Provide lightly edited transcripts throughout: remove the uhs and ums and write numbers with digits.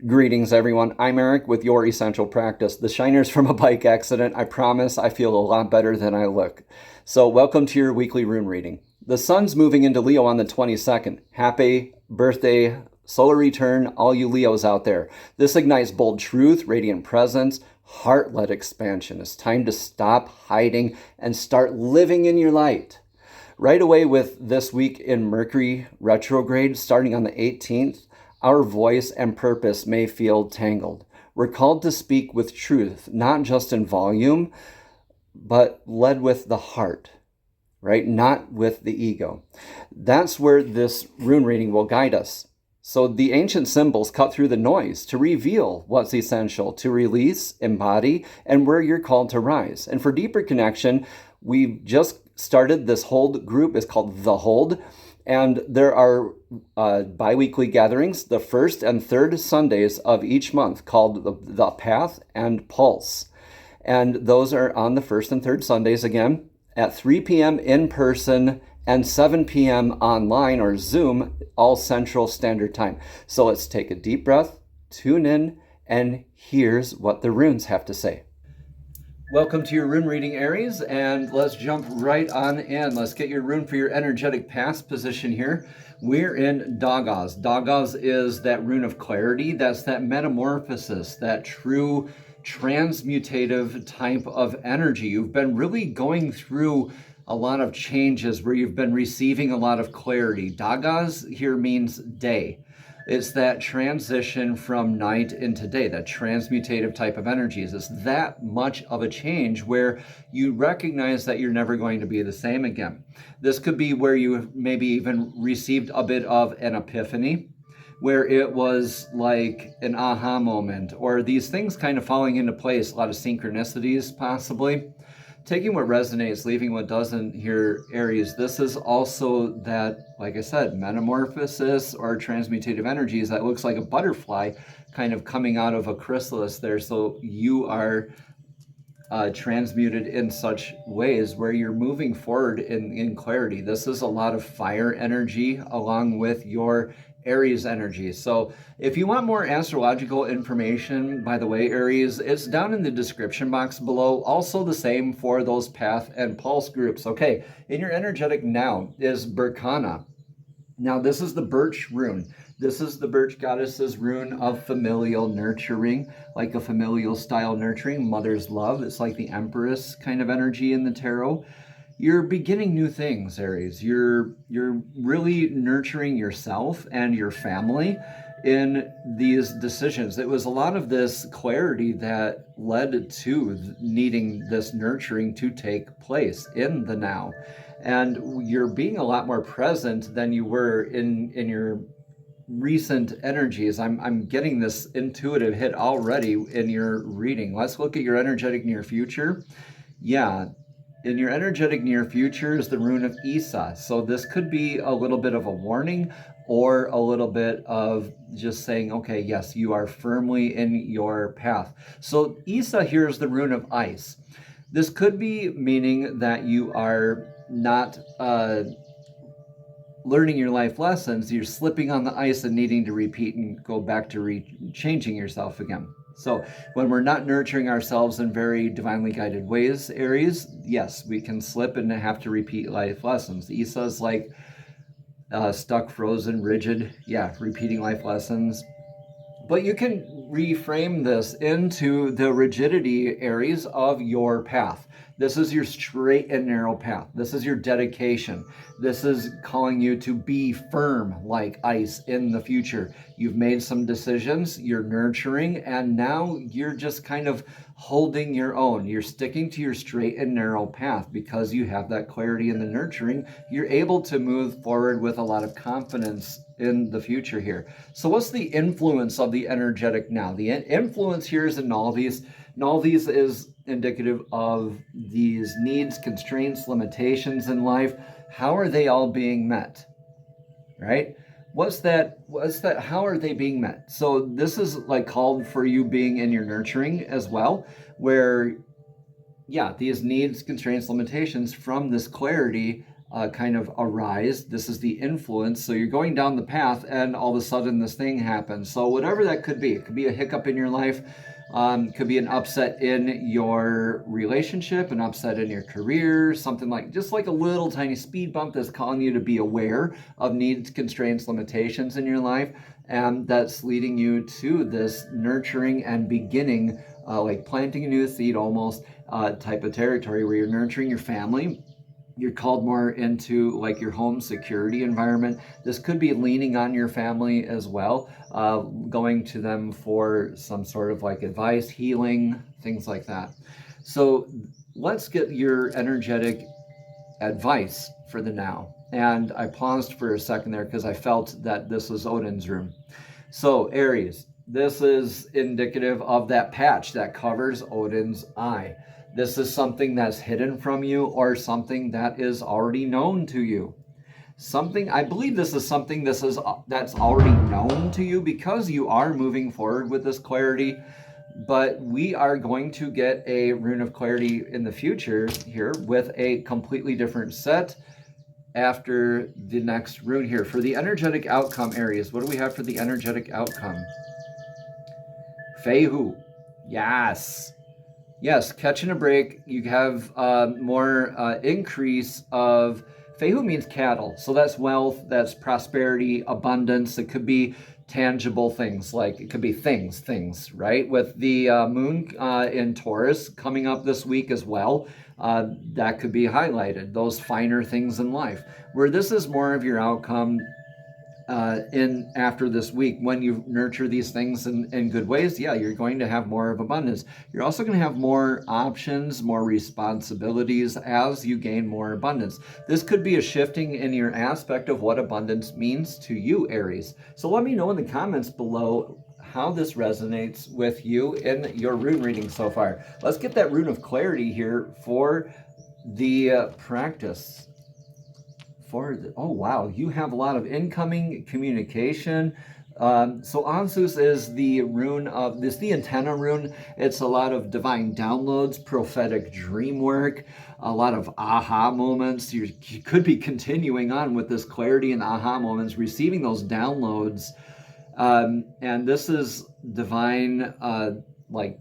Greetings, everyone. I'm Eric with Your Essential Practice. The shiner's from a bike accident. I promise I feel a lot better than I look. So welcome to your weekly rune reading. The sun's moving into Leo on the 22nd. Happy birthday, solar return, all you Leos out there. This ignites bold truth, radiant presence, heart-led expansion. It's time to stop hiding and start living in your light. Right away with this week in Mercury retrograde, starting on the 18th, our voice and purpose may feel tangled. We're called to speak with truth, not just in volume, but led with the heart, right? Not with the ego. That's where this rune reading will guide us. So the ancient symbols cut through the noise to reveal what's essential, to release, embody, and where you're called to rise. And for deeper connection, we've just started this HŌLD group. It's called the HŌLD. And there are bi-weekly gatherings, the first and third Sundays of each month, called the Path and Pulse. And those are on the first and third Sundays, again, at 3 p.m. in person and 7 p.m. online or Zoom, all Central Standard Time. So let's take a deep breath, tune in, and here's what the runes have to say. Welcome to your rune reading, Aries, and let's jump right on in. Let's get your rune for your energetic past position here. We're in Dagaz. Dagaz is that rune of clarity. That's that metamorphosis, that true transmutative type of energy. You've been really going through a lot of changes where you've been receiving a lot of clarity. Dagaz here means day. It's that transition from night into day, that transmutative type of energies. It's that much of a change where you recognize that you're never going to be the same again. This could be where you have maybe even received a bit of an epiphany, where it was like an aha moment, or these things kind of falling into place, a lot of synchronicities possibly. Taking what resonates, leaving what doesn't here, Aries. This is also that, like I said, metamorphosis or transmutative energies that looks like a butterfly kind of coming out of a chrysalis there. So you are transmuted in such ways where you're moving forward in clarity. This is a lot of fire energy along with your Aries energy. So if you want more astrological information, by the way, Aries, it's down in the description box below. Also the same for those Path and Pulse groups. Okay, in your energetic now is Berkana. Now this is the birch rune. This is the birch goddess's rune of familial nurturing, like a familial style nurturing, mother's love. It's like the empress kind of energy in the tarot. You're beginning new things, Aries. You're really nurturing yourself and your family in these decisions. It was a lot of this clarity that led to needing this nurturing to take place in the now. And you're being a lot more present than you were in your recent energies. I'm getting this intuitive hit already in your reading. Let's look at your energetic near future. Yeah, in your energetic near future is the rune of Isa. So this could be a little bit of a warning or a little bit of just saying, okay, yes, you are firmly in your path. So Isa here is the rune of ice. This could be meaning that you are not learning your life lessons. You're slipping on the ice and needing to repeat and go back to changing yourself again. So when we're not nurturing ourselves in very divinely guided ways, Aries, yes, we can slip and have to repeat life lessons. Isa's like stuck, frozen, rigid. Yeah, repeating life lessons. But you can reframe this into the rigidity, Aries, of your path. This is your straight and narrow path. This is your dedication. This is calling you to be firm like ice in the future. You've made some decisions, you're nurturing, and now you're just kind of holding your own. You're sticking to your straight and narrow path because you have that clarity in the nurturing. You're able to move forward with a lot of confidence in the future here. So what's the influence of the energetic now? The influence here is in all these. And all these is indicative of these needs, constraints, limitations in life. How are they all being met? Right? What's that? How are they being met? So this is like called for you being in your nurturing as well, where, yeah, these needs, constraints, limitations from this clarity kind of arise. This is the influence. So you're going down the path and all of a sudden this thing happens. So whatever that could be, it could be a hiccup in your life, could be an upset in your relationship, an upset in your career, something like just like a little tiny speed bump that's calling you to be aware of needs, constraints, limitations in your life. And that's leading you to this nurturing and beginning, like planting a new seed almost type of territory where you're nurturing your family. You're called more into like your home security environment. This could be leaning on your family as well, going to them for some sort of like advice, healing, things like that. So let's get your energetic advice for the now. And I paused for a second there because I felt that this was Odin's rune. So Aries, this is indicative of that patch that covers Odin's eye. This is something that's hidden from you or something that is already known to you. I believe this is something that's already known to you because you are moving forward with this clarity. But we are going to get a rune of clarity in the future here with a completely different set after the next rune here. For the energetic outcome, Aries, what do we have for the energetic outcome? Feihu. Yes. Yes, catching a break. You have more increase of... Feihu means cattle. So that's wealth, that's prosperity, abundance. It could be tangible things, like it could be things, right? With the moon in Taurus coming up this week as well, that could be highlighted, those finer things in life. Where this is more of your outcome in after this week, when you nurture these things in good ways, yeah, you're going to have more of abundance. You're also going to have more options, more responsibilities as you gain more abundance. This could be a shifting in your aspect of what abundance means to you, Aries. So let me know in the comments below how this resonates with you in your rune reading so far. Let's get that rune of clarity here for the practice. Oh wow, you have a lot of incoming communication. So Ansus is the rune of this, the antenna rune. It's a lot of divine downloads, prophetic dream work, a lot of aha moments. You could be continuing on with this clarity and aha moments, receiving those downloads. And this is divine, like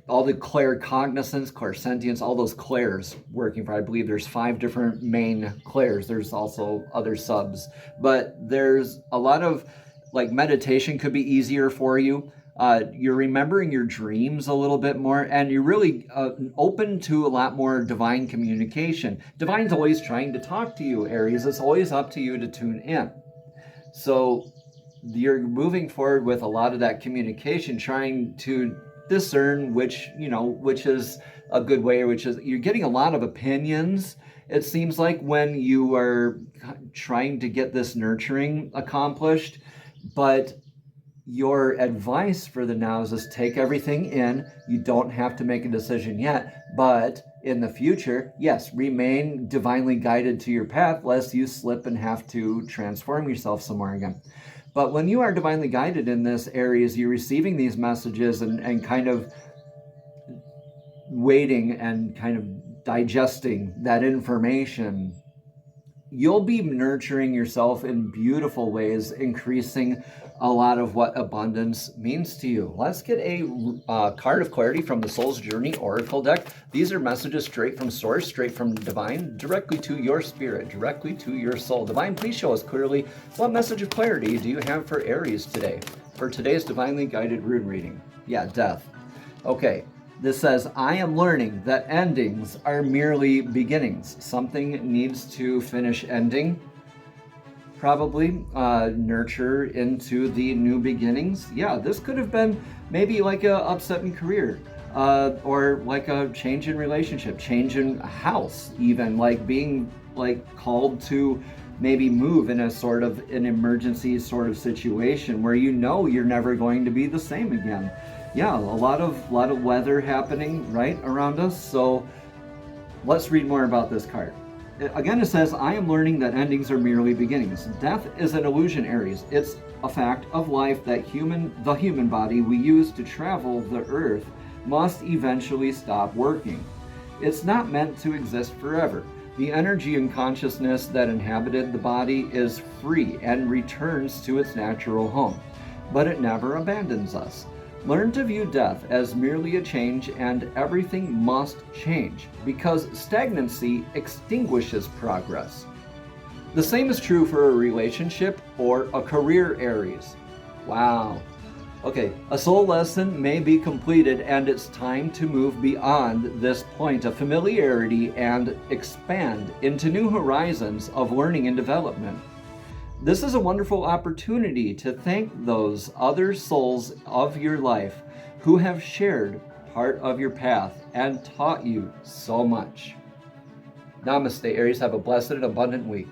all the claircognizance, clairsentience, all those clairs working for, I believe there's 5 different main clairs. There's also other subs, but there's a lot of like meditation could be easier for you. You're remembering your dreams a little bit more, and you're really open to a lot more divine communication. Divine's always trying to talk to you, Aries. It's always up to you to tune in. So you're moving forward with a lot of that communication, trying to discern which is a good way, which is you're getting a lot of opinions. It seems like when you are trying to get this nurturing accomplished, but your advice for the now is just take everything in. You don't have to make a decision yet, but in the future, yes, remain divinely guided to your path, lest you slip and have to transform yourself somewhere again. But when you are divinely guided in this Aries, you're receiving these messages and kind of waiting and kind of digesting that information. You'll be nurturing yourself in beautiful ways, increasing a lot of what abundance means to you. Let's get a card of clarity from the Soul's Journey Oracle deck. These are messages straight from Source, straight from Divine, directly to your spirit, directly to your soul. Divine, please show us clearly, what message of clarity do you have for Aries today? For today's divinely guided rune reading. Yeah, death. Okay. This says, I am learning that endings are merely beginnings. Something needs to finish ending. Probably nurture into the new beginnings. Yeah, this could have been maybe like a upset in career, or like a change in relationship, change in house, even like being like called to maybe move in a sort of an emergency sort of situation where you know you're never going to be the same again. Yeah, a lot of weather happening right around us. So let's read more about this card. Again, it says, I am learning that endings are merely beginnings. Death is an illusion, Aries. It's a fact of life that the human body we use to travel the earth must eventually stop working. It's not meant to exist forever. The energy and consciousness that inhabited the body is free and returns to its natural home, but it never abandons us. Learn to view death as merely a change, and everything must change, because stagnancy extinguishes progress. The same is true for a relationship or a career, Aries. Wow. Okay, a soul lesson may be completed, and it's time to move beyond this point of familiarity and expand into new horizons of learning and development. This is a wonderful opportunity to thank those other souls of your life who have shared part of your path and taught you so much. Namaste, Aries. Have a blessed and abundant week.